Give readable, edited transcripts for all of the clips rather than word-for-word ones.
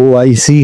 OIC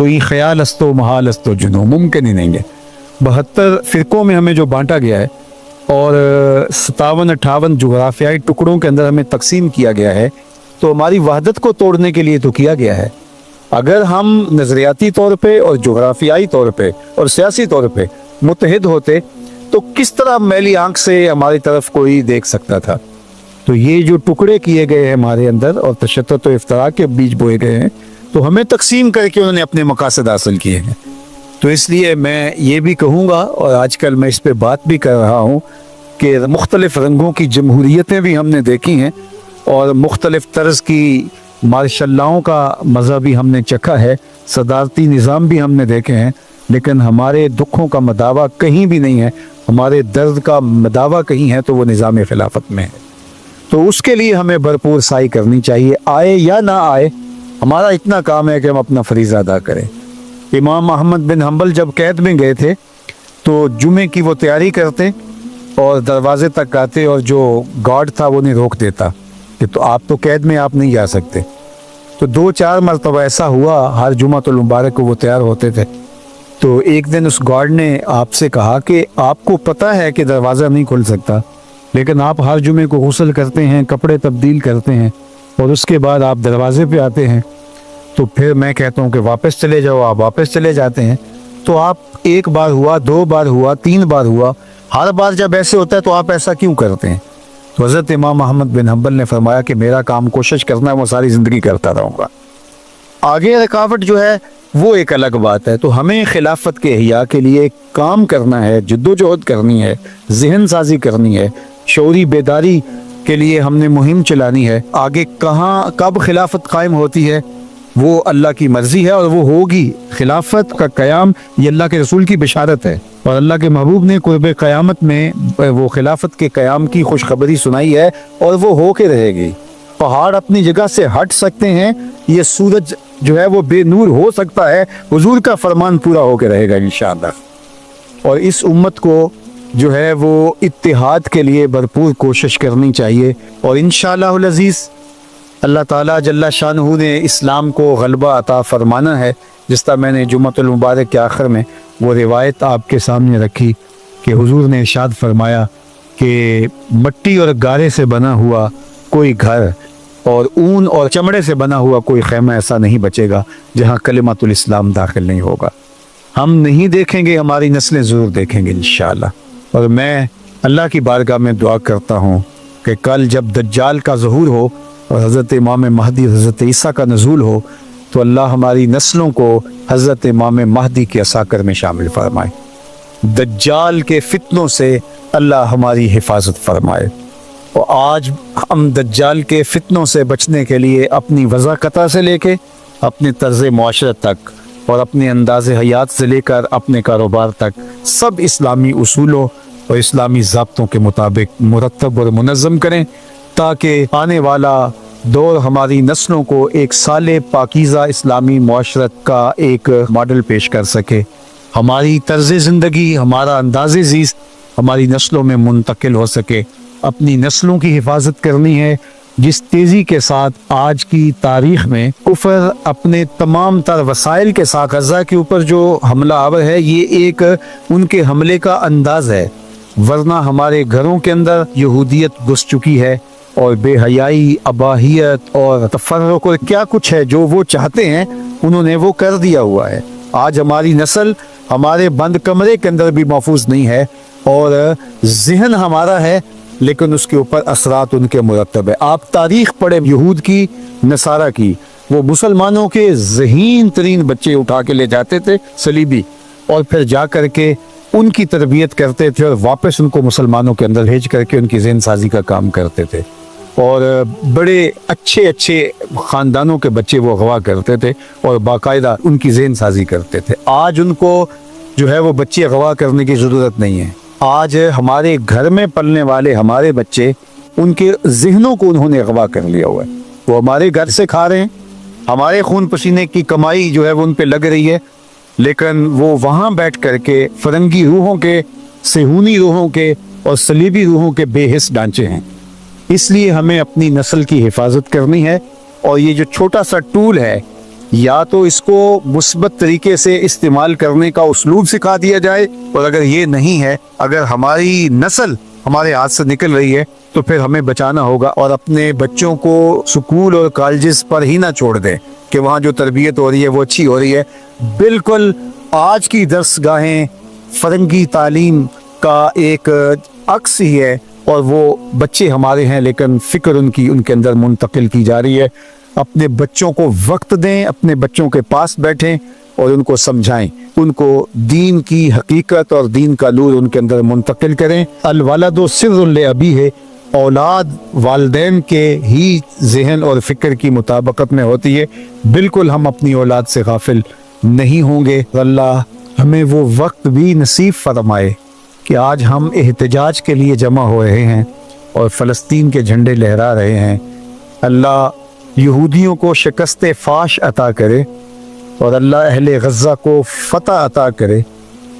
تو یہ خیال است و محال است و جنو ممکن ہی نہیں ہے۔ 72 فرقوں میں ہمیں جو بانٹا گیا ہے اور 57-58 جغرافیائی ٹکڑوں کے اندر ہمیں تقسیم کیا گیا ہے، تو ہماری وحدت کو توڑنے کے لیے تو کیا گیا ہے۔ اگر ہم نظریاتی طور پہ اور جغرافیائی طور پہ اور سیاسی طور پہ متحد ہوتے تو کس طرح میلی آنکھ سے ہماری طرف کوئی دیکھ سکتا تھا؟ تو یہ جو ٹکڑے کیے گئے ہیں ہمارے اندر اور تشدد و افتراق کے بیج بوئے گئے ہیں، تو ہمیں تقسیم کر کے انہوں نے اپنے مقاصد حاصل کیے ہیں۔ تو اس لیے میں یہ بھی کہوں گا، اور آج کل میں اس پہ بات بھی کر رہا ہوں، کہ مختلف رنگوں کی جمہوریتیں بھی ہم نے دیکھی ہیں اور مختلف طرز کی مارشل لاؤں کا مزہ بھی ہم نے چکھا ہے، صدارتی نظام بھی ہم نے دیکھے ہیں، لیکن ہمارے دکھوں کا مداوع کہیں بھی نہیں ہے، ہمارے درد کا مداوع کہیں ہے تو وہ نظام خلافت میں ہے۔ تو اس کے لیے ہمیں بھرپور سعی کرنی چاہیے، آئے یا نہ آئے، ہمارا اتنا کام ہے کہ ہم اپنا فریضہ ادا کریں۔ امام احمد بن حنبل جب قید میں گئے تھے تو جمعے کی وہ تیاری کرتے اور دروازے تک آتے، اور جو گارڈ تھا وہ انہیں روک دیتا کہ تو آپ تو قید میں آپ نہیں جا سکتے۔ تو 2-4 مرتبہ ایسا ہوا، ہر جمعہ المبارک کو وہ تیار ہوتے تھے۔ تو ایک دن اس گارڈ نے آپ سے کہا کہ آپ کو پتہ ہے کہ دروازہ نہیں کھل سکتا، لیکن آپ ہر جمعے کو غسل کرتے ہیں، کپڑے تبدیل کرتے ہیں، اور اس کے بعد آپ دروازے پہ آتے ہیں، تو پھر میں کہتا ہوں کہ واپس چلے جاؤ، آپ واپس چلے جاتے ہیں۔ تو آپ 1 بار ہوا، 2 بار ہوا، 3 بار ہوا، ہر بار جب ایسے ہوتا ہے تو آپ ایسا کیوں کرتے ہیں؟ تو حضرت امام احمد بن حنبل نے فرمایا کہ میرا کام کوشش کرنا ہے، وہ ساری زندگی کرتا رہوں گا۔ آگے رکاوٹ جو ہے وہ ایک الگ بات ہے۔ تو ہمیں خلافت کے احیاء کے لیے کام کرنا ہے، جد و جہد کرنی ہے، ذہن سازی کرنی ہے، شعوری بیداری کے لیے ہم نے مہم چلانی ہے۔ آگے کہاں کب خلافت قائم ہوتی ہے وہ اللہ کی مرضی ہے، اور وہ ہوگی۔ خلافت کا قیام یہ اللہ کے رسول کی بشارت ہے، اور اللہ کے محبوب نے قرب قیامت میں وہ خلافت کے قیام کی خوشخبری سنائی ہے، اور وہ ہو کے رہے گی۔ پہاڑ اپنی جگہ سے ہٹ سکتے ہیں، یہ سورج جو ہے وہ بے نور ہو سکتا ہے، حضور کا فرمان پورا ہو کے رہے گا انشاءاللہ۔ اور اس امت کو جو ہے وہ اتحاد کے لیے بھرپور کوشش کرنی چاہیے، اور انشاءاللہ العزیز اللہ تعالیٰ جل شانہ نے اسلام کو غلبہ عطا فرمانا ہے۔ جس طرح میں نے جمعۃ المبارک کے آخر میں وہ روایت آپ کے سامنے رکھی کہ حضور نے ارشاد فرمایا کہ مٹی اور گارے سے بنا ہوا کوئی گھر اور اون اور چمڑے سے بنا ہوا کوئی خیمہ ایسا نہیں بچے گا جہاں کلمۃ الاسلام داخل نہیں ہوگا۔ ہم نہیں دیکھیں گے، ہماری نسلیں ضرور دیکھیں گے انشاءاللہ۔ اور میں اللہ کی بارگاہ میں دعا کرتا ہوں کہ کل جب دجال کا ظہور ہو اور حضرت امام مہدی حضرت عیسیٰ کا نزول ہو تو اللہ ہماری نسلوں کو حضرت امام مہدی کے عساکر میں شامل فرمائے، دجال کے فتنوں سے اللہ ہماری حفاظت فرمائے۔ اور آج ہم دجال کے فتنوں سے بچنے کے لیے اپنی وضاقتہ سے لے کے اپنے طرز معاشرت تک اور اپنے انداز حیات سے لے کر اپنے کاروبار تک سب اسلامی اصولوں اور اسلامی ضابطوں کے مطابق مرتب اور منظم کریں، تاکہ آنے والا دور ہماری نسلوں کو ایک صالح پاکیزہ اسلامی معاشرت کا ایک ماڈل پیش کر سکے۔ ہماری طرز زندگی، ہمارا انداز زیست ہماری نسلوں میں منتقل ہو سکے۔ اپنی نسلوں کی حفاظت کرنی ہے۔ جس تیزی کے ساتھ آج کی تاریخ میں کفر اپنے تمام تر وسائل کے ساتھ غزہ کے اوپر جو حملہ آور ہے، یہ ایک ان کے حملے کا انداز ہے، ورنہ ہمارے گھروں کے اندر یہودیت گھس چکی ہے، اور بے حیائی، اباحیت اور تفرق اور کیا کچھ ہے جو وہ چاہتے ہیں انہوں نے وہ کر دیا ہوا ہے۔ آج ہماری نسل ہمارے بند کمرے کے اندر بھی محفوظ نہیں ہے، اور ذہن ہمارا ہے لیکن اس کے اوپر اثرات ان کے مرتب ہے۔ آپ تاریخ پڑھیں یہود کی، نصارہ کی، وہ مسلمانوں کے ذہین ترین بچے اٹھا کے لے جاتے تھے صلیبی، اور پھر جا کر کے ان کی تربیت کرتے تھے اور واپس ان کو مسلمانوں کے اندر بھیج کر کے ان کی ذہن سازی کا کام کرتے تھے، اور بڑے اچھے اچھے خاندانوں کے بچے وہ اغوا کرتے تھے اور باقاعدہ ان کی ذہن سازی کرتے تھے۔ آج ان کو جو ہے وہ بچے اغوا کرنے کی ضرورت نہیں ہے۔ آج ہمارے گھر میں پلنے والے ہمارے بچے، ان کے ذہنوں کو انہوں نے اغوا کر لیا ہوا ہے، وہ ہمارے گھر سے کھا رہے ہیں، ہمارے خون پسینے کی کمائی جو ہے وہ ان پہ لگ رہی ہے، لیکن وہ وہاں بیٹھ کر کے فرنگی روحوں کے، صہیونی روحوں کے اور صلیبی روحوں کے بے حس ڈھانچے ہیں۔ اس لیے ہمیں اپنی نسل کی حفاظت کرنی ہے، اور یہ جو چھوٹا سا ٹول ہے یا تو اس کو مثبت طریقے سے استعمال کرنے کا اسلوب سکھا دیا جائے، اور اگر یہ نہیں ہے، اگر ہماری نسل ہمارے ہاتھ سے نکل رہی ہے تو پھر ہمیں بچانا ہوگا، اور اپنے بچوں کو سکول اور کالجز پر ہی نہ چھوڑ دیں کہ وہاں جو تربیت ہو رہی ہے وہ اچھی ہو رہی ہے۔ بالکل آج کی درس گاہیں فرنگی تعلیم کا ایک عکس ہی ہے، اور وہ بچے ہمارے ہیں لیکن فکر ان کے اندر منتقل کی جا رہی ہے۔ اپنے بچوں کو وقت دیں، اپنے بچوں کے پاس بیٹھیں اور ان کو سمجھائیں، ان کو دین کی حقیقت اور دین کا نور ان کے اندر منتقل کریں۔ الولد سر لابیہ، اولاد والدین کے ہی ذہن اور فکر کی مطابقت میں ہوتی ہے۔ بالکل ہم اپنی اولاد سے غافل نہیں ہوں گے۔ اللہ ہمیں وہ وقت بھی نصیب فرمائے کہ آج ہم احتجاج کے لیے جمع ہو رہے ہیں اور فلسطین کے جھنڈے لہرا رہے ہیں۔ اللہ یہودیوں کو شکست فاش عطا کرے اور اللہ اہل غزہ کو فتح عطا کرے،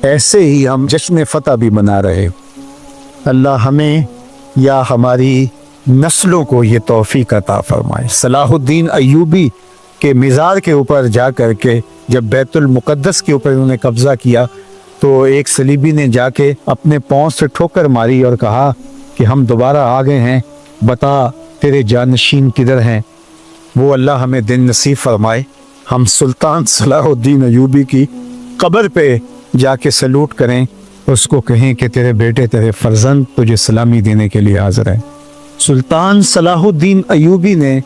ایسے ہی ہم جشن فتح بھی منا رہے۔ اللہ ہمیں یا ہماری نسلوں کو یہ توفیق عطا فرمائے۔ صلاح الدین ایوبی کے مزار کے اوپر جا کر کے جب بیت المقدس کے اوپر انہوں نے قبضہ کیا تو ایک صلیبی نے جا کے اپنے پاؤں سے ٹھوکر ماری اور کہا کہ ہم دوبارہ آ گئے ہیں، بتا تیرے جانشین کدھر ہیں۔ وہ اللہ ہمیں دن نصیب فرمائے، ہم سلطان صلاح الدین ایوبی کی قبر پہ جا کے سلوٹ کریں، اس کو کہیں کہ تیرے بیٹے تیرے فرزند تجھے سلامی دینے کے لیے حاضر ہیں۔ سلطان صلاح الدین ایوبی نے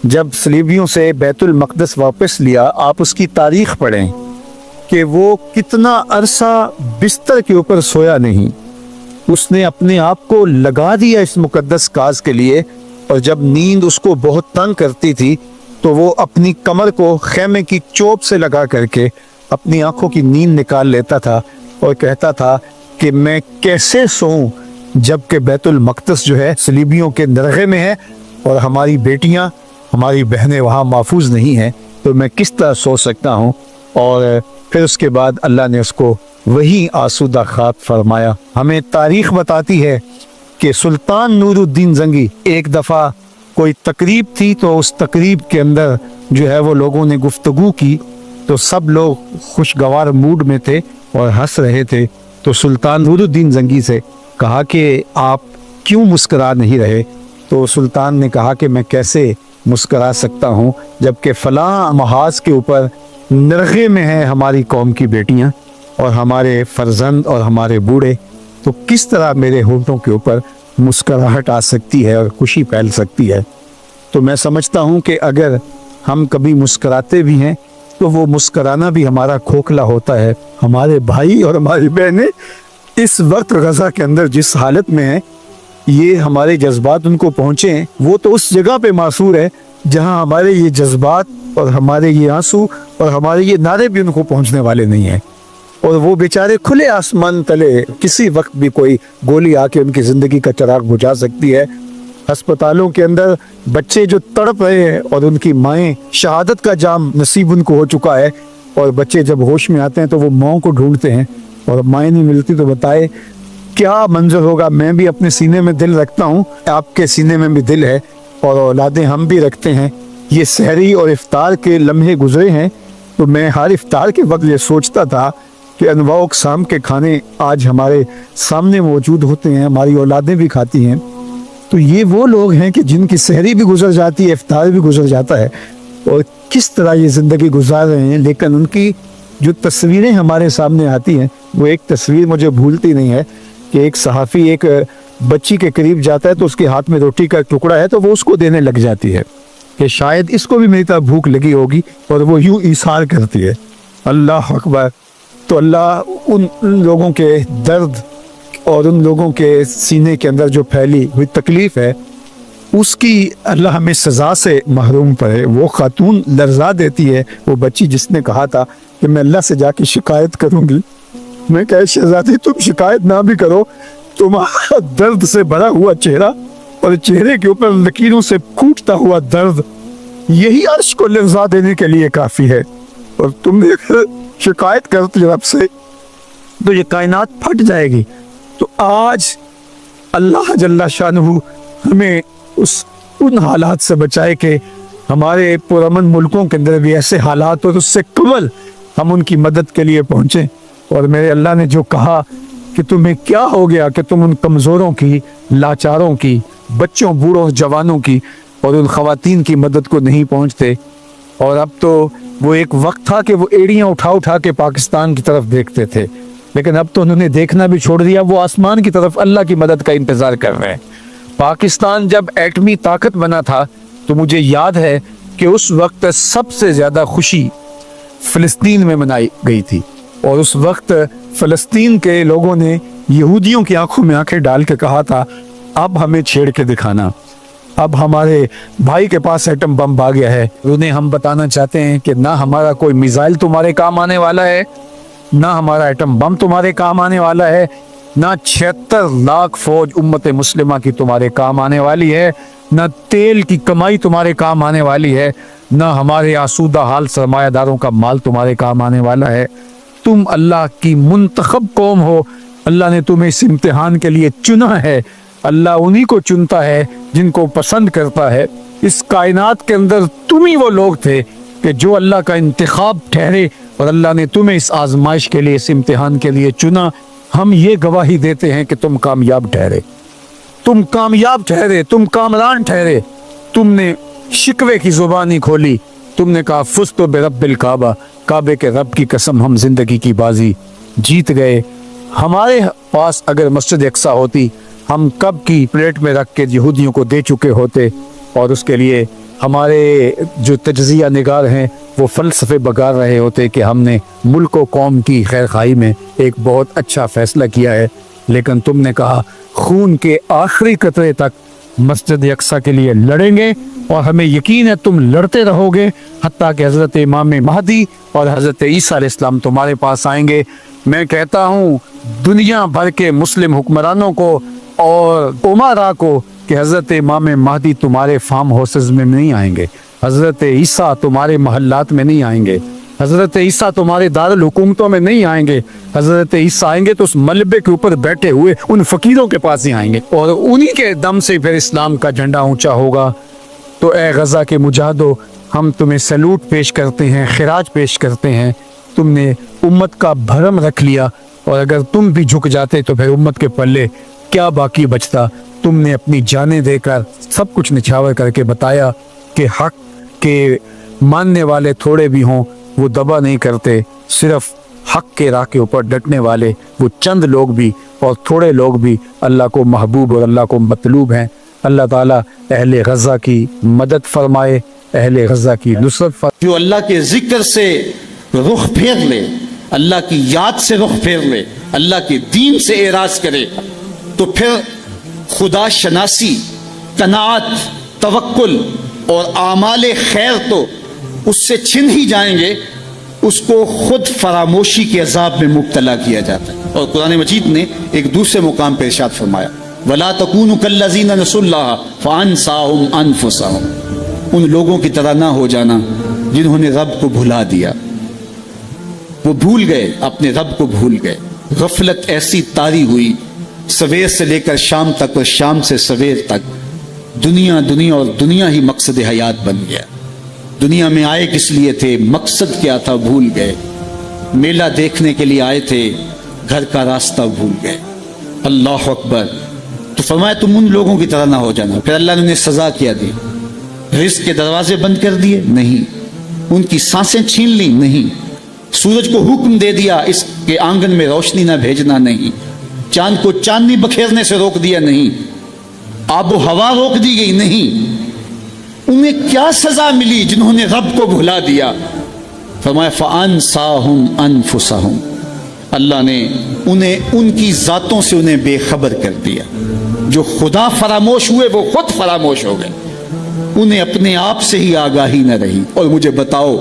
جب صلیبیوں سے بیت المقدس واپس لیا، آپ اس کی تاریخ پڑھیں کہ وہ کتنا عرصہ بستر کے اوپر سویا نہیں، اس نے اپنے آپ کو لگا دیا اس مقدس کاز کے لیے، اور جب نیند اس کو بہت تنگ کرتی تھی تو وہ اپنی کمر کو خیمے کی چوب سے لگا کر کے اپنی آنکھوں کی نیند نکال لیتا تھا اور کہتا تھا کہ میں کیسے سوؤں جب کہ بیت المقدس جو ہے صلیبیوں کے نرغے میں ہے اور ہماری بیٹیاں ہماری بہنیں وہاں محفوظ نہیں ہیں، تو میں کس طرح سو سکتا ہوں۔ اور پھر اس کے بعد اللہ نے اس کو وہی آسودہ خواب فرمایا۔ ہمیں تاریخ بتاتی ہے کہ سلطان نور الدین زنگی ایک دفعہ کوئی تقریب تھی تو اس تقریب کے اندر جو ہے وہ لوگوں نے گفتگو کی تو سب لوگ خوشگوار موڈ میں تھے اور ہنس رہے تھے، تو سلطان نور الدین زنگی سے کہا کہ آپ کیوں مسکرا نہیں رہے؟ تو سلطان نے کہا کہ میں کیسے مسکرا سکتا ہوں جبکہ فلاں محاذ کے اوپر نرغے میں ہیں ہماری قوم کی بیٹیاں اور ہمارے فرزند اور ہمارے بوڑھے، تو کس طرح میرے ہونٹوں کے اوپر مسکراہٹ آ سکتی ہے اور خوشی پھیل سکتی ہے؟ تو میں سمجھتا ہوں کہ اگر ہم کبھی مسکراتے بھی ہیں تو وہ مسکرانا بھی ہمارا کھوکھلا ہوتا ہے۔ ہمارے بھائی اور ہماری بہنیں اس وقت غزہ کے اندر جس حالت میں ہیں، یہ ہمارے جذبات ان کو پہنچے ہیں، وہ تو اس جگہ پہ معصور ہے جہاں ہمارے یہ جذبات اور ہمارے یہ آنسو اور ہمارے یہ نعرے بھی ان کو پہنچنے والے نہیں ہیں، اور وہ بیچارے کھلے آسمان تلے کسی وقت بھی کوئی گولی آ کے ان کی زندگی کا چراغ بجھا سکتی ہے۔ ہسپتالوں کے اندر بچے جو تڑپ رہے ہیں اور ان کی مائیں، شہادت کا جام نصیب ان کو ہو چکا ہے، اور بچے جب ہوش میں آتے ہیں تو وہ ماؤں کو ڈھونڈتے ہیں اور مائیں نہیں ملتی، تو بتائے کیا منظر ہوگا۔ میں بھی اپنے سینے میں دل رکھتا ہوں، آپ کے سینے میں بھی دل ہے، اور اولادیں ہم بھی رکھتے ہیں۔ یہ سحری اور افطار کے لمحے گزرے ہیں تو میں ہر افطار کے وقت یہ سوچتا تھا کہ انواع اقسام کے کھانے آج ہمارے سامنے موجود ہوتے ہیں، ہماری اولادیں بھی کھاتی ہیں، تو یہ وہ لوگ ہیں کہ جن کی سحری بھی گزر جاتی ہے، افطار بھی گزر جاتا ہے، اور کس طرح یہ زندگی گزار رہے ہیں، لیکن ان کی جو تصویریں ہمارے سامنے آتی ہیں، وہ ایک تصویر مجھے بھولتی نہیں ہے کہ ایک صحافی ایک بچی کے قریب جاتا ہے تو اس کے ہاتھ میں روٹی کا ٹکڑا ہے تو وہ اس کو دینے لگ جاتی ہے کہ شاید اس کو بھی میری طرح بھوک لگی ہوگی، اور وہ یوں ایثار کرتی ہے۔ اللہ اکبر۔ تو اللہ ان لوگوں کے درد اور ان لوگوں کے سینے کے اندر جو پھیلی ہوئی تکلیف ہے، اس کی اللہ ہمیں سزا سے محروم کرے۔ وہ خاتون لرزا دیتی ہے، وہ بچی جس نے کہا تھا کہ میں اللہ سے جا کے شکایت کروں گی، میں کہا شہزادی تم شکایت نہ بھی کرو، تمہارا درد سے بھرا ہوا چہرہ اور چہرے کے اوپر لکیروں سے پھوٹتا ہوا درد یہی عرش کو لرزا دینے کے لیے کافی ہے، اور تم نے شکایت کرتی رب سے تو یہ کائنات پھٹ جائے گی۔ تو آج اللہ جل شانہ ہمیں ان حالات سے بچائے کہ ہمارے پرامن ملکوں کے اندر بھی ایسے حالات اور اس سے قبل ہم ان کی مدد کے لیے پہنچے. اور میرے اللہ نے جو کہا کہ تمہیں کیا ہو گیا کہ تم ان کمزوروں کی، لاچاروں کی، بچوں، بوڑھوں، جوانوں کی اور ان خواتین کی مدد کو نہیں پہنچتے. اور اب تو وہ ایک وقت تھا کہ وہ ایڑیاں اٹھا اٹھا کے پاکستان کی طرف دیکھتے تھے، لیکن اب تو انہوں نے دیکھنا بھی چھوڑ دیا. وہ آسمان کی طرف اللہ کی مدد کا انتظار کر رہے ہیں. پاکستان جب ایٹمی طاقت بنا تھا تو مجھے یاد ہے کہ اس وقت سب سے زیادہ خوشی فلسطین میں منائی گئی تھی. اور اس وقت فلسطین کے لوگوں نے یہودیوں کی آنکھوں میں آنکھیں ڈال کے کہا تھا اب ہمیں چھیڑ کے دکھانا، اب ہمارے بھائی کے پاس ایٹم بم آ گیا ہے. انہیں ہم بتانا چاہتے ہیں کہ نہ ہمارا کوئی میزائل تمہارے کام آنے والا ہے، نہ ہمارا ایٹم بم تمہارے کام آنے والا ہے، نہ 76 لاکھ فوج امت مسلمہ کی تمہارے کام آنے والی ہے، نہ تیل کی کمائی تمہارے کام آنے والی ہے، نہ ہمارے آسودہ حال سرمایہ داروں کا مال تمہارے کام آنے والا ہے. تم اللہ کی منتخب قوم ہو. اللہ نے تمہیں اس امتحان کے لیے چنا ہے. اللہ انہی کو چنتا ہے جن کو پسند کرتا ہے. اس کائنات کے اندر تم ہی وہ لوگ تھے کہ جو اللہ کا انتخاب ٹھہرے، اور اللہ نے تمہیں اس آزمائش کے لیے، اس امتحان کے لیے چنا. ہم یہ گواہی دیتے ہیں کہ تم کامیاب ٹھہرے، تم کامیاب ٹھہرے، تم کامران ٹھہرے. تم نے شکوے کی زبانی کھولی، تم نے کہا فزت برب الکعبہ، کعبے کے رب کی قسم ہم زندگی کی بازی جیت گئے. ہمارے پاس اگر مسجد اقصی ہوتی ہم کب کی پلیٹ میں رکھ کے یہودیوں کو دے چکے ہوتے. اور اس کے لیے ہمارے جو تجزیہ نگار ہیں وہ فلسفے بگار رہے ہوتے کہ ہم نے ملک و قوم کی خیر خواہی میں ایک بہت اچھا فیصلہ کیا ہے. لیکن تم نے کہا خون کے آخری قطرے تک مسجد اقصی کے لیے لڑیں گے، اور ہمیں یقین ہے تم لڑتے رہو گے حتیٰ کہ حضرت امام مہدی اور حضرت عیسیٰ علیہ السلام تمہارے پاس آئیں گے. میں کہتا ہوں دنیا بھر کے مسلم حکمرانوں کو اور امراء کو کہ حضرت امام مہدی تمہارے فارم ہاؤسز میں نہیں آئیں گے، حضرت عیسیٰ تمہارے محلات میں نہیں آئیں گے، حضرت عیسیٰ تمہارے دارالحکومتوں میں نہیں آئیں گے. حضرت عیسیٰ آئیں گے تو اس ملبے کے اوپر بیٹھے ہوئے ان فقیروں کے پاس ہی آئیں گے، اور انہی کے دم سے پھر اسلام کا جھنڈا اونچا ہوگا. تو اے غزہ کے مجاہدو، ہم تمہیں سلوٹ پیش کرتے ہیں، خراج پیش کرتے ہیں. تم نے امت کا بھرم رکھ لیا، اور اگر تم بھی جھک جاتے تو پھر امت کے پلے کیا باقی بچتا. تم نے اپنی جانیں دے کر سب کچھ نچھاور کر کے بتایا کہ حق کے ماننے والے تھوڑے بھی ہوں وہ دبا نہیں کرتے. صرف حق کے راہ کے اوپر ڈٹنے والے وہ چند لوگ بھی اور تھوڑے لوگ بھی اللہ کو محبوب اور اللہ کو مطلوب ہیں. اللہ تعالیٰ اہل غزہ کی مدد فرمائے، اہل غزہ کی نصرت فرمائے. جو اللہ کے ذکر سے رخ پھیر لے، اللہ کی یاد سے رخ پھیر لے، اللہ کے دین سے اعراض کرے، تو پھر خدا شناسی، قناعت، توکل اور اعمال خیر تو اس سے چھن ہی جائیں گے. اس کو خود فراموشی کے عذاب میں مبتلا کیا جاتا ہے. اور قرآن مجید نے ایک دوسرے مقام پہ ارشاد فرمایا وَلَا تَكُونُوا كَالَّذِينَ نَسُوا اللَّهَ فَأَنسَاهُمْ أَنفُسَهُمْ. ان لوگوں کی طرح نہ ہو جانا جنہوں نے رب کو بھلا دیا. وہ بھول گئے، اپنے رب کو بھول گئے. غفلت ایسی طاری ہوئی، سویر سے لے کر شام تک اور شام سے سویر تک دنیا دنیا اور دنیا ہی مقصد حیات بن گیا. دنیا میں آئے کس لیے تھے، مقصد کیا تھا بھول گئے. میلہ دیکھنے کے لیے آئے تھے، گھر کا راستہ بھول گئے. اللہ اکبر. تو فرمایا تم ان لوگوں کی طرح نہ ہو جانا. پھر اللہ نے انہیں سزا کیا دی. رزق کے دروازے بند کر دیے؟ نہیں. ان کی سانسیں چھین لی؟ نہیں. سورج کو حکم دے دیا اس کے آنگن میں روشنی نہ بھیجنا؟ نہیں. چاند کو چاندنی بکھیرنے سے روک دیا؟ نہیں. آب و ہوا روک دی گئی؟ نہیں. انہیں کیا سزا ملی جنہوں نے رب کو بھلا دیا؟ فرمایا فَأَنسَاهُمْ أَنفُسَهُمْ. اللہ نے انہیں ان کی ذاتوں سے انہیں بے خبر کر دیا. جو خدا فراموش ہوئے وہ خود فراموش ہو گئے. انہیں اپنے آپ سے ہی آگاہی نہ رہی. اور مجھے بتاؤ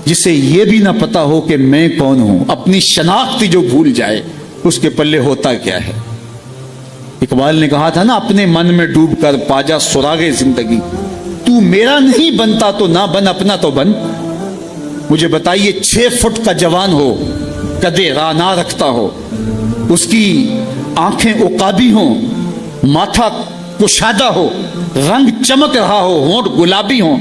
جسے یہ بھی نہ پتا ہو کہ میں کون ہوں، اپنی شناخت جو بھول جائے، اس کے پلے ہوتا کیا ہے؟ اقبال نے کہا تھا نا، اپنے من میں ڈوب کر پاجا سراغ زندگی. تو میرا نہیں بنتا تو نہ بن، اپنا تو بن. مجھے بتائیے 6 فٹ کا جوان ہو، قدے راہ نہ رکھتا ہو، اس کی آنکھیں عقابی ہوں، ماتھا کشادہ ہو، رنگ چمک رہا ہو، ہونٹ گلابی ہوں،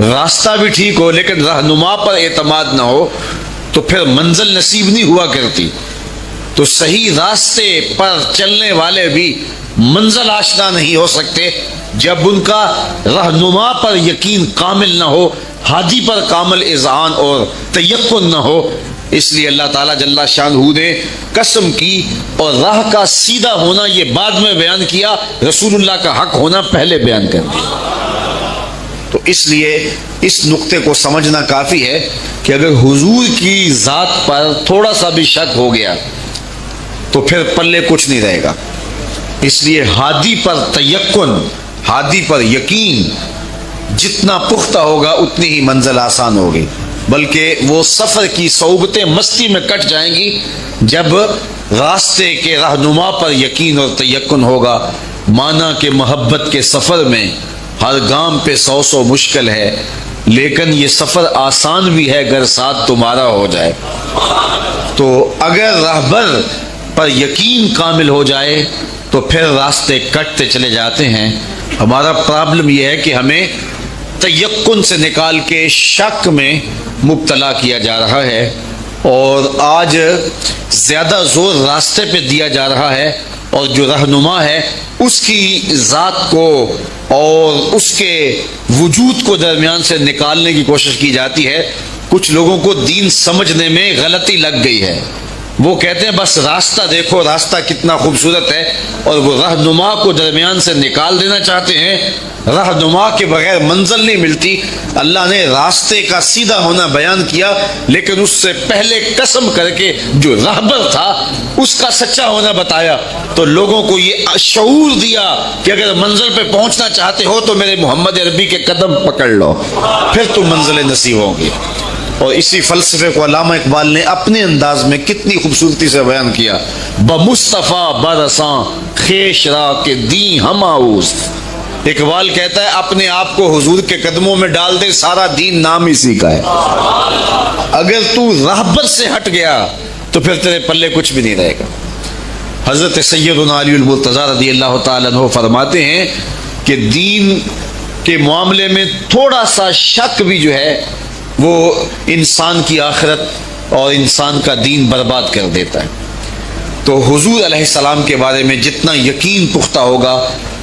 راستہ بھی ٹھیک ہو لیکن رہنما پر اعتماد نہ ہو تو پھر منزل نصیب نہیں ہوا کرتی. تو صحیح راستے پر چلنے والے بھی منزل آشنا نہیں ہو سکتے جب ان کا رہنما پر یقین کامل نہ ہو، ہادی پر کامل اذعان اور تیقن نہ ہو. اس لیے اللہ تعالیٰ جل شانہ نے قسم کی اور راہ کا سیدھا ہونا یہ بعد میں بیان کیا، رسول اللہ کا حق ہونا پہلے بیان کر دیا. تو اس لیے اس نقطے کو سمجھنا کافی ہے کہ اگر حضور کی ذات پر تھوڑا سا بھی شک ہو گیا تو پھر پلے کچھ نہیں رہے گا. اس لیے ہادی پر تیقن، ہادی پر یقین جتنا پختہ ہوگا اتنی ہی منزل آسان ہوگی، بلکہ وہ سفر کی صعوبتیں مستی میں کٹ جائیں گی جب راستے کے رہنما پر یقین اور تیقن ہوگا. مانا کہ محبت کے سفر میں ہر گام پہ 100 مشکل ہے، لیکن یہ سفر آسان بھی ہے اگر ساتھ تمہارا ہو جائے. تو اگر راہبر پر یقین کامل ہو جائے تو پھر راستے کٹتے چلے جاتے ہیں. ہمارا پرابلم یہ ہے کہ ہمیں تیقن سے نکال کے شک میں مبتلا کیا جا رہا ہے، اور آج زیادہ زور راستے پہ دیا جا رہا ہے، اور جو رہنما ہے اس کی ذات کو اور اس کے وجود کو درمیان سے نکالنے کی کوشش کی جاتی ہے. کچھ لوگوں کو دین سمجھنے میں غلطی لگ گئی ہے. وہ کہتے ہیں بس راستہ دیکھو، راستہ کتنا خوبصورت ہے، اور وہ رہنما کو درمیان سے نکال دینا چاہتے ہیں. رہنما کے بغیر منزل نہیں ملتی. اللہ نے راستے کا سیدھا ہونا بیان کیا، لیکن اس سے پہلے قسم کر کے جو راہبر تھا اس کا سچا ہونا بتایا. تو لوگوں کو یہ شعور دیا کہ اگر منزل پہ پہنچنا چاہتے ہو تو میرے محمد عربی کے قدم پکڑ لو، پھر تم منزل نصیب ہوں گی. اور اسی فلسفے کو علامہ اقبال نے اپنے انداز میں کتنی خوبصورتی سے بیان کیا. بمصطفیٰ برساں خیش را کے دین ہم آؤز. اقبال کہتا ہے اپنے آپ کو حضور کے قدموں میں ڈال دے، سارا دین نام اسی کا ہے. اگر تو راہبر سے ہٹ گیا تو پھر تیرے پلے کچھ بھی نہیں رہے گا. حضرت سیدنا علی المرتضیٰ رضی اللہ تعالیٰ عنہ فرماتے ہیں کہ دین کے معاملے میں تھوڑا سا شک بھی جو ہے وہ انسان کی آخرت اور انسان کا دین برباد کر دیتا ہے. تو حضور علیہ السلام کے بارے میں جتنا یقین پختہ ہوگا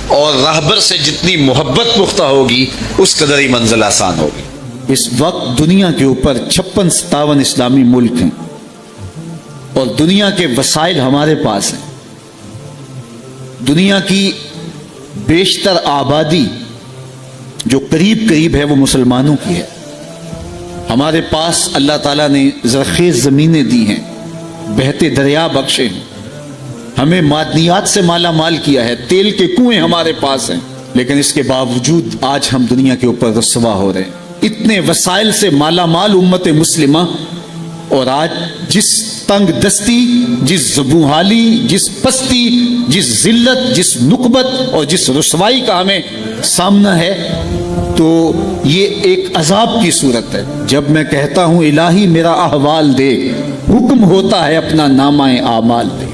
اور راہبر سے جتنی محبت پختہ ہوگی اس قدر ہی منزل آسان ہوگی. اس وقت دنیا کے اوپر 56-57 اسلامی ملک ہیں اور دنیا کے وسائل ہمارے پاس ہیں. دنیا کی بیشتر آبادی جو قریب قریب ہے وہ مسلمانوں کی ہے. ہمارے پاس اللہ تعالیٰ نے زرخیز زمینیں دی ہیں، بہتے دریا بخشے ہیں، ہمیں معدنیات سے مالا مال کیا ہے، تیل کے کنویں ہمارے پاس ہیں، لیکن اس کے باوجود آج ہم دنیا کے اوپر رسوا ہو رہے ہیں. اتنے وسائل سے مالا مال امت مسلمہ، اور آج جس تنگ دستی، جس زبونحالی، جس پستی، جس ذلت، جس نقبت اور جس رسوائی کا ہمیں سامنا ہے، تو یہ ایک عذاب کی صورت ہے. جب میں کہتا ہوں الہی میرا احوال دے، حکم ہوتا ہے اپنا نامہ اعمال دے.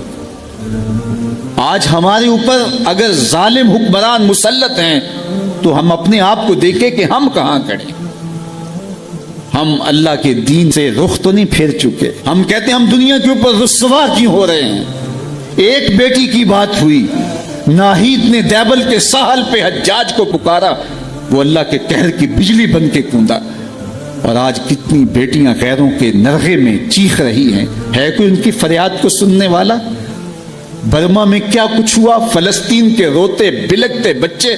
آج ہمارے اوپر اگر ظالم حکمران مسلط ہیں تو ہم اپنے آپ کو دیکھیں کہ ہم کہاں کھڑے. ہم اللہ کے دین سے رخ تو نہیں پھیر چکے. ہم کہتے ہیں ہم دنیا کے اوپر رسوا کیوں ہو رہے ہیں. ایک بیٹی کی بات ہوئی، ناہید نے دیبل کے ساحل پہ حجاج کو پکارا، وہ اللہ کے قہر کی بجلی بن کے کوندا. اور آج کتنی بیٹیاں غیروں کے نرغے میں چیخ رہی ہیں، ہے کوئی ان کی فریاد کو سننے والا؟ برما میں کیا کچھ ہوا، فلسطین کے روتے بلکتے بچے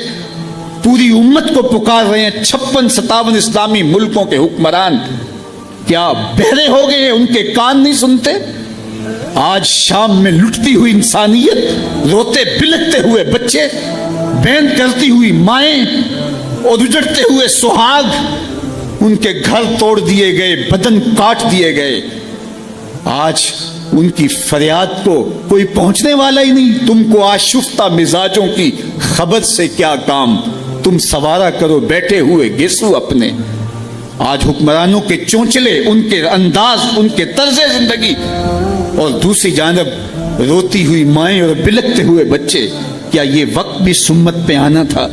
پوری امت کو پکار رہے ہیں. 56-57 اسلامی ملکوں کے حکمران کیا بہرے ہو گئے ہیں؟ ان کے کان نہیں سنتے؟ آج شام میں لٹتی ہوئی انسانیت، روتے بلکتے ہوئے بچے، بین کرتی ہوئی مائیں اور اجڑتے ہوئے سہاگ، ان کے گھر توڑ دیے گئے، بدن کاٹ دیے گئے. آج ان کی فریاد کو کوئی پہنچنے والا ہی نہیں. تم کو آشفتہ مزاجوں کی خبر سے کیا کام، تم سوارا کرو بیٹھے ہوئے گیسو اپنے. آج حکمرانوں کے چونچلے، ان کے انداز، ان کے طرز زندگی، اور دوسری جانب روتی ہوئی مائیں اور بلکتے ہوئے بچے. کیا یہ وقت بھی سمت پہ آنا تھا؟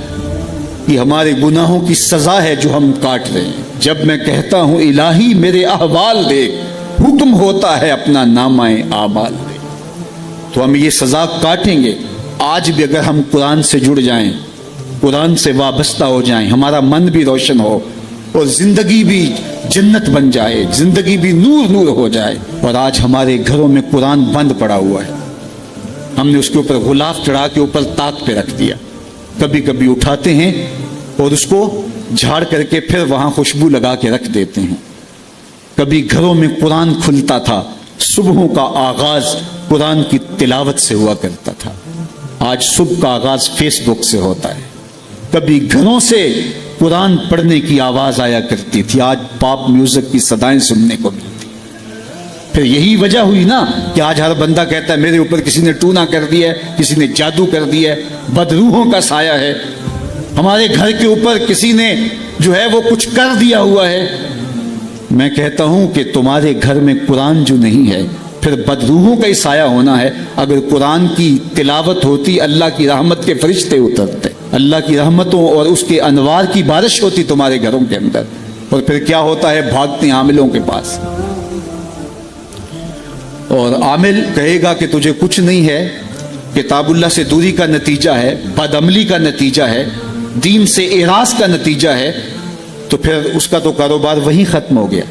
یہ ہمارے گناہوں کی سزا ہے جو ہم کاٹ رہے ہیں. جب میں کہتا ہوں الہی میرے احوال دیکھ، حکم ہوتا ہے اپنا نامہ اعمال دیکھ. تو ہم یہ سزا کاٹیں گے. آج بھی اگر ہم قرآن سے جڑ جائیں، قرآن سے وابستہ ہو جائیں، ہمارا من بھی روشن ہو اور زندگی بھی جنت بن جائے، زندگی بھی نور نور ہو جائے. اور آج ہمارے گھروں میں قرآن بند پڑا ہوا ہے، ہم نے اس کے اوپر غلاف چڑھا کے اوپر طاق پہ رکھ دیا. کبھی کبھی اٹھاتے ہیں اور اس کو جھاڑ کر کے پھر وہاں خوشبو لگا کے رکھ دیتے ہیں. کبھی گھروں میں قرآن کھلتا تھا، صبحوں کا آغاز قرآن کی تلاوت سے ہوا کرتا تھا. آج صبح کا آغاز فیس بک سے ہوتا ہے. کبھی گھروں سے قرآن پڑھنے کی آواز آیا کرتی تھی، آج پاپ میوزک کی صدائیں سننے کو ملتی. پھر یہی وجہ ہوئی نا کہ آج ہر بندہ کہتا ہے میرے اوپر کسی نے ٹونا کر دیا ہے، کسی نے جادو کر دیا ہے، بدروحوں کا سایہ ہے، ہمارے گھر کے اوپر کسی نے جو ہے وہ کچھ کر دیا ہوا ہے. میں کہتا ہوں کہ تمہارے گھر میں قرآن جو نہیں ہے پھر بدروحوں کا ہی سایہ ہونا ہے. اگر قرآن کی تلاوت ہوتی، اللہ کی رحمت کے فرشتے اترتے، اللہ کی رحمتوں اور اس کے انوار کی بارش ہوتی تمہارے گھروں کے اندر. اور پھر کیا ہوتا ہے؟ بھاگتے عاملوں کے پاس، اور عامل کہے گا کہ تجھے کچھ نہیں ہے، کتاب اللہ سے دوری کا نتیجہ ہے، بد عملی کا نتیجہ ہے، دین سے اعراض کا نتیجہ ہے. تو پھر اس کا تو کاروبار وہیں ختم ہو گیا.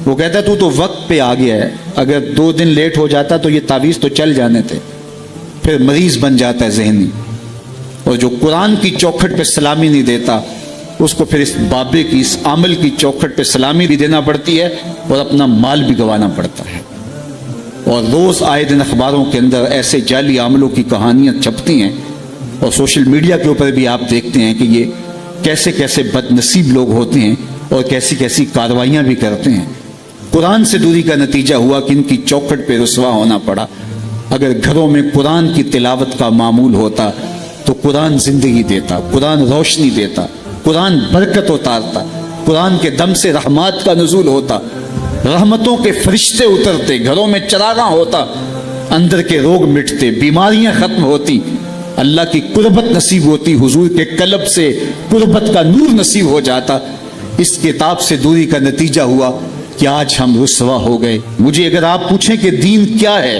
وہ کہتا ہے تو وقت پہ آ گیا ہے، اگر 2 دن لیٹ ہو جاتا تو یہ تعویذ تو چل جانے تھے. پھر مریض بن جاتا ہے ذہنی. اور جو قرآن کی چوکھٹ پہ سلامی نہیں دیتا اس کو پھر اس بابے کی، اس عامل کی چوکھٹ پہ سلامی بھی دینا پڑتی ہے اور اپنا مال بھی گنوانا پڑتا ہے. اور روز آئے دن اخباروں کے اندر ایسے جعلی عاملوں کی کہانیاں چھپتی ہیں، اور سوشل میڈیا کے اوپر بھی آپ دیکھتے ہیں کہ یہ کیسے کیسے بد نصیب لوگ ہوتے ہیں اور کیسی کیسی کارروائیاں بھی کرتے ہیں. قرآن سے دوری کا نتیجہ ہوا کہ ان کی چوکھٹ پہ رسوا ہونا پڑا. اگر گھروں میں قرآن کی تلاوت کا معمول ہوتا تو قرآن زندگی دیتا، قرآن روشنی دیتا، قرآن برکت اتارتا، قرآن کے دم سے رحمات کا نزول ہوتا، رحمتوں کے فرشتے اترتے، گھروں میں چراغاں ہوتا، اندر کے روگ مٹتے، بیماریاں ختم ہوتی، اللہ کی قربت نصیب ہوتی، حضور کے قلب سے قربت کا نور نصیب ہو جاتا. اس کتاب سے دوری کا نتیجہ ہوا کہ آج ہم رسوا ہو گئے. مجھے اگر آپ پوچھیں کہ دین کیا ہے،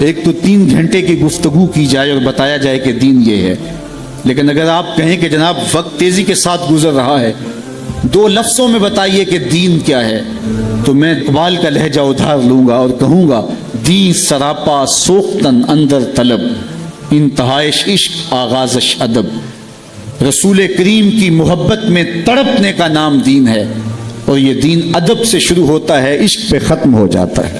ایک تو 3 گھنٹے کی گفتگو کی جائے اور بتایا جائے کہ دین یہ ہے. لیکن اگر آپ کہیں کہ جناب وقت تیزی کے ساتھ گزر رہا ہے، 2 لفظوں میں بتائیے کہ دین کیا ہے، تو میں اقبال کا لہجہ ادھار لوں گا اور کہوں گا دین سراپا سوختن اندر طلب، انتہائش عشق آغازش ادب. رسول کریم کی محبت میں تڑپنے کا نام دین ہے، اور یہ دین ادب سے شروع ہوتا ہے، عشق پہ ختم ہو جاتا ہے.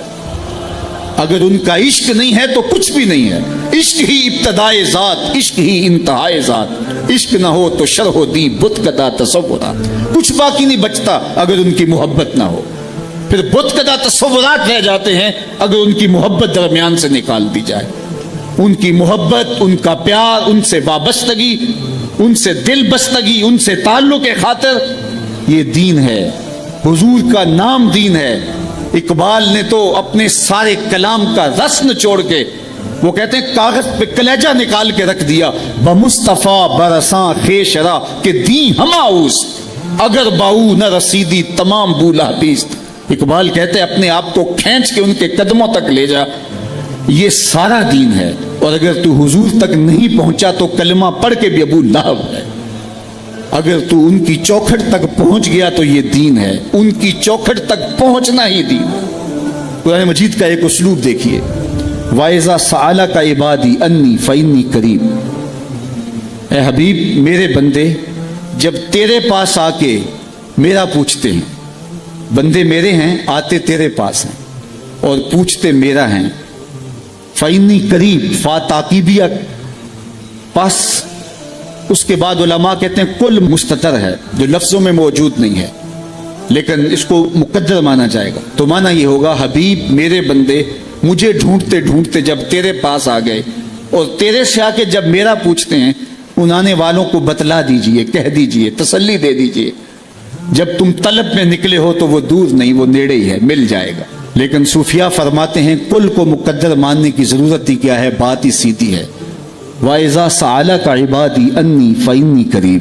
اگر ان کا عشق نہیں ہے تو کچھ بھی نہیں ہے. عشق ہی ابتدائے ذات، عشق ہی انتہائے ذات. عشق نہ ہو تو شرح و دی بت کدا تصورات، کچھ باقی نہیں بچتا اگر ان کی محبت نہ ہو. پھر بت کدا تصورات رہ جاتے ہیں اگر ان کی محبت درمیان سے نکال دی جائے. ان کی محبت، ان کا پیار، ان سے وابستگی، ان سے دل بستگی، ان سے تعلق خاطر، یہ دین ہے. حضور کا نام دین ہے. اقبال نے تو اپنے سارے کلام کا رس نچوڑ کے، وہ کہتے ہیں کاغذ پہ کلیجہ نکال کے رکھ دیا، بمصطفیٰ برساں خیشرا کہ دین ہماؤس اگر باؤ نہ رسیدی تمام بولا بیست. اقبال کہتے ہیں اپنے آپ کو کھینچ کے ان کے قدموں تک لے جا، یہ سارا دین ہے. اور اگر تو حضور تک نہیں پہنچا تو کلمہ پڑھ کے بھی ابو لہب ہے. اگر تو ان کی چوکھٹ تک پہنچ گیا تو یہ دین ہے. ان کی چوکھٹ تک پہنچنا ہی دین. قرآن مجید کا ایک اسلوب دیکھیے، وَإِذَا سَأَلَكَ عِبَادِي أَنِّي فَإِنِّي قَرِيبٌ. اے حبیب میرے بندے جب تیرے پاس آ کے میرا پوچھتے ہیں، بندے میرے ہیں آتے تیرے پاس ہیں اور پوچھتے میرا ہیں، فَإِنِّي قریب، فا تاکیبیہ پاس. اس کے بعد علماء کہتے ہیں کل مستتر ہے جو لفظوں میں موجود نہیں ہے لیکن اس کو مقدر مانا جائے گا. تو مانا یہ ہوگا حبیب میرے بندے مجھے ڈھونڈتے ڈھونڈتے جب تیرے پاس آ گئے اور تیرے سے آ کے جب میرا پوچھتے ہیں، ان آنے والوں کو بتلا دیجئے، کہہ دیجئے، تسلی دے دیجئے جب تم طلب میں نکلے ہو تو وہ دور نہیں، وہ نیڑے ہی ہے، مل جائے گا. لیکن صوفیاء فرماتے ہیں کل کو مقدر ماننے کی ضرورت ہی کیا ہے، بات ہی سیدھی ہے. وَإِذَا سَأَلَكَ عِبَادِي أَنِّي فَإِنِّي قَرِيبٌ.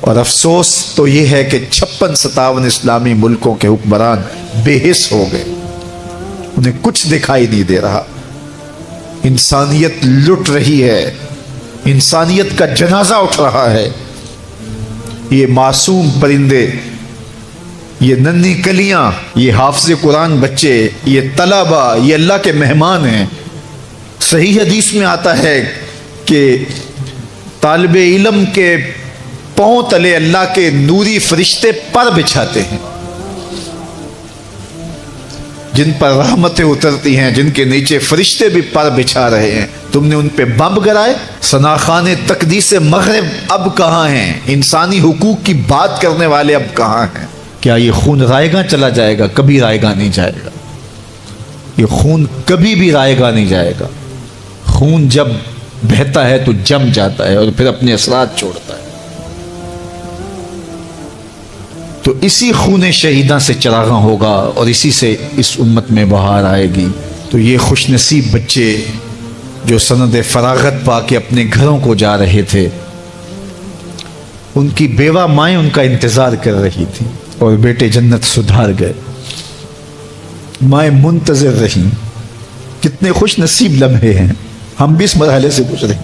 اور افسوس تو یہ ہے کہ 56-57 اسلامی ملکوں کے حکمران بے حس ہو گئے، انہیں کچھ دکھائی نہیں دے رہا۔ انسانیت لٹ رہی ہے، انسانیت کا جنازہ اٹھ رہا ہے۔ یہ معصوم پرندے، یہ ننھی کلیاں، یہ حافظ قرآن بچے، یہ طلبہ، یہ اللہ کے مہمان ہیں۔ صحیح حدیث میں آتا ہے کہ طالب علم کے پاؤں تلے اللہ کے نوری فرشتے پر بچھاتے ہیں، جن پر رحمتیں اترتی ہیں، جن کے نیچے فرشتے بھی پر بچھا رہے ہیں۔ تم نے ان پہ بم گرائے۔ ثناخان تقدیس مغرب اب کہاں ہیں؟ انسانی حقوق کی بات کرنے والے اب کہاں ہیں؟ کیا یہ خون رائے گاں چلا جائے گا؟ کبھی رائے گاں نہیں جائے گا، یہ خون کبھی بھی رائے گاں نہیں جائے گا۔ خون جب بہتا ہے تو جم جاتا ہے اور پھر اپنے اثرات چھوڑتا ہے۔ تو اسی خون شہیداں سے چراغاں ہوگا اور اسی سے اس امت میں بہار آئے گی۔ تو یہ خوش نصیب بچے جو سند فراغت پا کے اپنے گھروں کو جا رہے تھے، ان کی بیوہ مائیں ان کا انتظار کر رہی تھی اور بیٹے جنت سدھار گئے۔ مائیں منتظر رہیں۔ کتنے خوش نصیب لمحے ہیں، ہم بھی اس مرحلے سے گزرے۔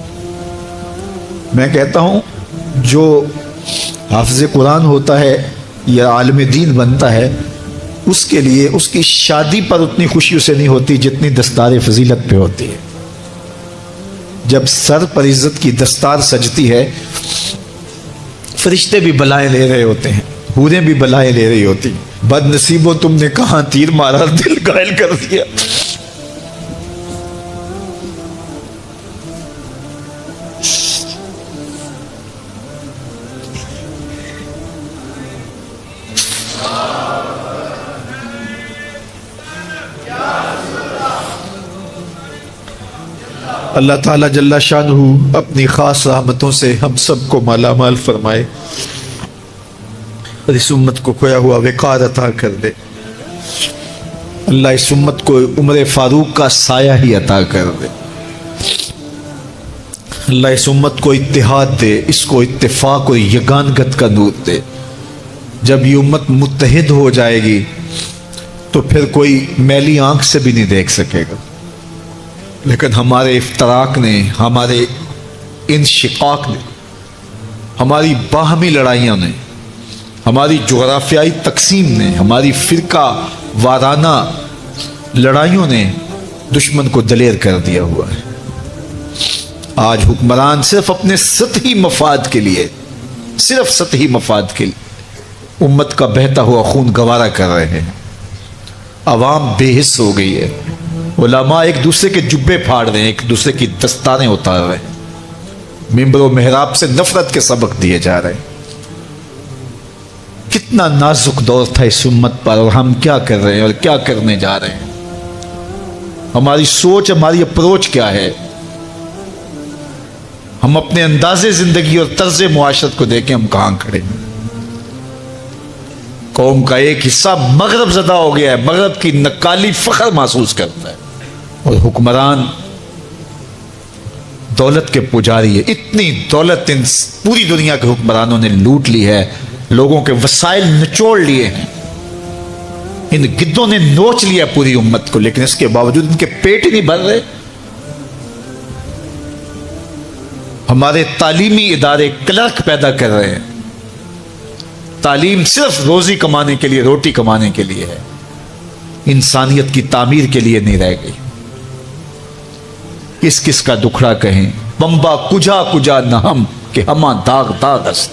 میں کہتا ہوں جو حافظ قرآن ہوتا ہے یا عالم دین بنتا ہے، اس کے لیے اس کی شادی پر اتنی خوشی اسے نہیں ہوتی جتنی دستار فضیلت پہ ہوتی ہے۔ جب سر پر عزت کی دستار سجتی ہے، فرشتے بھی بلائیں لے رہے ہوتے ہیں، حوریں بھی بلائیں لے رہی ہوتی ہیں۔ بد نصیبوں تم نے کہاں تیر مارا، دل گائل کر دیا۔ اللہ تعالیٰ جل شانہ اپنی خاص رحمتوں سے ہم سب کو مالا مال فرمائے اور اس امت کو کھویا ہوا وقار عطا کر دے۔ اللہ اس امت کو عمر فاروق کا سایہ ہی عطا کر دے۔ اللہ اس امت کو اتحاد دے، اس کو اتفاق اور یگانگت کا نور دے۔ جب یہ امت متحد ہو جائے گی تو پھر کوئی میلی آنکھ سے بھی نہیں دیکھ سکے گا۔ لیکن ہمارے افتراق نے، ہمارے انشقاق نے، ہماری باہمی لڑائیاں نے، ہماری جغرافیائی تقسیم نے، ہماری فرقہ وارانہ لڑائیوں نے دشمن کو دلیر کر دیا ہوا ہے۔ آج حکمران صرف اپنے سطحی مفاد کے لیے، صرف سطحی مفاد کے لیے امت کا بہتا ہوا خون گوارا کر رہے ہیں۔ عوام بے حس ہو گئی ہے۔ علماء ایک دوسرے کے جبے پھاڑ رہے ہیں، ایک دوسرے کی دستانیں اتار رہے ہیں، ممبر و محراب سے نفرت کے سبق دیے جا رہے ہیں۔ کتنا نازک دور تھا اس امت پر، اور ہم کیا کر رہے ہیں اور کیا کرنے جا رہے ہیں؟ ہماری سوچ، ہماری اپروچ کیا ہے؟ ہم اپنے انداز زندگی اور طرز معاشرت کو دیکھیں، ہم کہاں کھڑے ہیں؟ قوم کا ایک حصہ مغرب زدہ ہو گیا ہے، مغرب کی نکالی فخر محسوس کرتا ہے، اور حکمران دولت کے پجاری ہے۔ اتنی دولت ان پوری دنیا کے حکمرانوں نے لوٹ لی ہے، لوگوں کے وسائل نچوڑ لیے ہیں، ان گدوں نے نوچ لیا پوری امت کو، لیکن اس کے باوجود ان کے پیٹ ہی نہیں بھر رہے۔ ہمارے تعلیمی ادارے کلرک پیدا کر رہے ہیں۔ تعلیم صرف روزی کمانے کے لیے، روٹی کمانے کے لیے ہے، انسانیت کی تعمیر کے لیے نہیں رہ گئی۔ کس کس کا دکھڑا کہیں، بمبا کجا کجا نہ ہم کہ ہماں داغ داغ است۔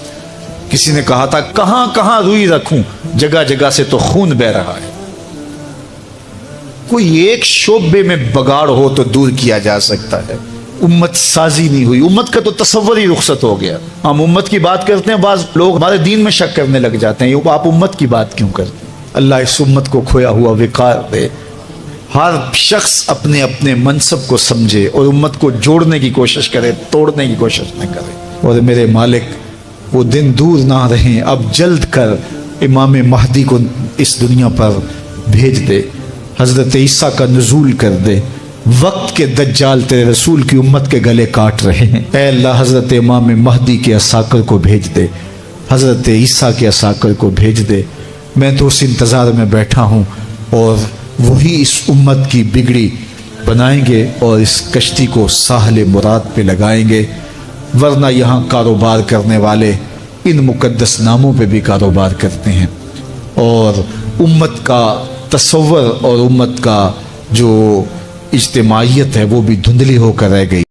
کسی نے کہا تھا کہاں کہاں روئی رکھوں، جگہ جگہ سے تو خون بہ رہا ہے۔ کوئی ایک شعبے میں بگاڑ ہو تو دور کیا جا سکتا ہے، امت سازی نہیں ہوئی، امت کا تو تصور ہی رخصت ہو گیا۔ ہم امت کی بات کرتے ہیں، بعض لوگ ہمارے دین میں شک کرنے لگ جاتے ہیں، آپ امت کی بات کیوں کرتے ہیں؟ اللہ اس امت کو کھویا ہوا وقار دے، ہر شخص اپنے اپنے منصب کو سمجھے اور امت کو جوڑنے کی کوشش کرے، توڑنے کی کوشش نہ کرے۔ اور میرے مالک وہ دن دور نہ رہیں، اب جلد کر امام مہدی کو اس دنیا پر بھیج دے، حضرت عیسیٰ کا نزول کر دے۔ وقت کے دجال تیرے رسول کی امت کے گلے کاٹ رہے ہیں، اے اللہ حضرت امام مہدی کے عساکر کو بھیج دے، حضرت عیسیٰ کے عساکر کو بھیج دے، میں تو اس انتظار میں بیٹھا ہوں، اور وہی اس امت کی بگڑی بنائیں گے اور اس کشتی کو ساحل مراد پہ لگائیں گے، ورنہ یہاں کاروبار کرنے والے ان مقدس ناموں پہ بھی کاروبار کرتے ہیں، اور امت کا تصور اور امت کا جو اجتماعیت ہے وہ بھی دھندلی ہو کر رہ گئی۔